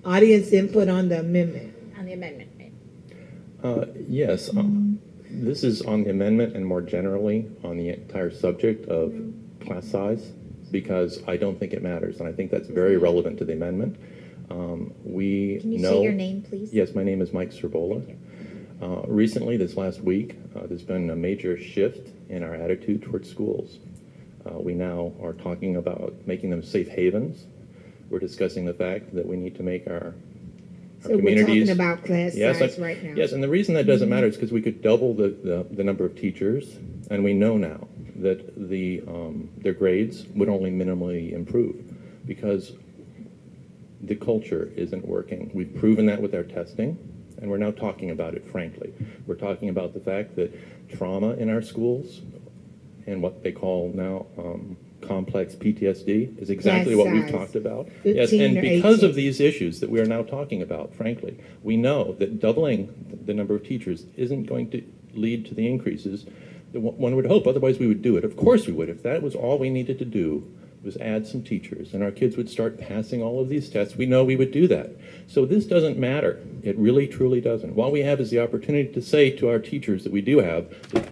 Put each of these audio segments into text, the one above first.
Audience input on the amendment. On the amendment. Yes, this is on the amendment and more generally on the entire subject of class size, because I don't think it matters, and I think that's very relevant to the amendment. We Can you know, say your name, please? Yes, my name is Mike Cerbola. Recently, this last week, there's been a major shift in our attitude towards schools. We now are talking about making them safe havens. We're discussing the fact that we need to make our So we're talking about class size right now. Yes, and the reason that doesn't matter is because we could double the number of teachers, and we know now that their grades would only minimally improve because the culture isn't working. We've proven that with our testing, and we're now talking about it frankly. We're talking about the fact that trauma in our schools and what they call now complex PTSD is exactly what we've talked about. Yes, and because of these issues that we are now talking about, frankly, we know that doubling the number of teachers isn't going to lead to the increases that one would hope. Otherwise, we would do it. Of course we would. If that was all we needed to do was add some teachers and our kids would start passing all of these tests, we know we would do that. So this doesn't matter. It really, truly doesn't. What we have is the opportunity to say to our teachers that we do have, that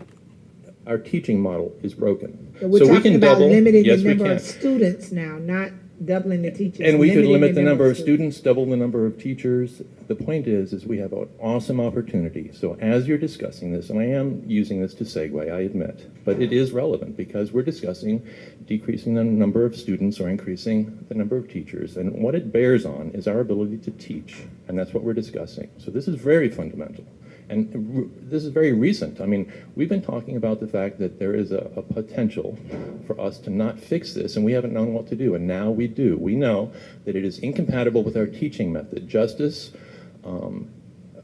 our teaching model is broken. So we're talking about limiting the number of students now, not doubling the teachers. And we could limit the number of students, double the number of teachers. The point is we have an awesome opportunity. So as you're discussing this, and I am using this to segue, I admit, but it is relevant because we're discussing decreasing the number of students or increasing the number of teachers. And what it bears on is our ability to teach. And that's what we're discussing. So this is very fundamental. And this is very recent. I mean, we've been talking about the fact that there is a potential for us to not fix this, and we haven't known what to do, and now we do. We know that it is incompatible with our teaching method. Justice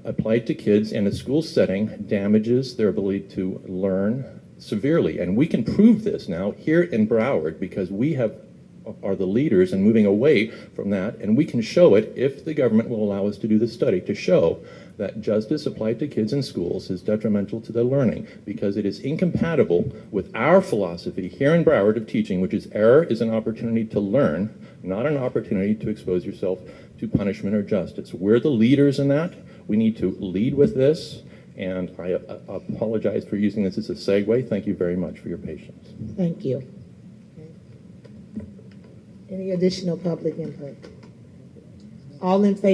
applied to kids in a school setting damages their ability to learn severely, and we can prove this now here in Broward because we are the leaders in moving away from that, and we can show it if the government will allow us to do this study to show that justice applied to kids in schools is detrimental to their learning because it is incompatible with our philosophy here in Broward of teaching, which is error is an opportunity to learn, not an opportunity to expose yourself to punishment or justice. We're the leaders in that. We need to lead with this, and I apologize for using this as a segue. Thank you very much for your patience. Thank you. Any additional public input? All in favor?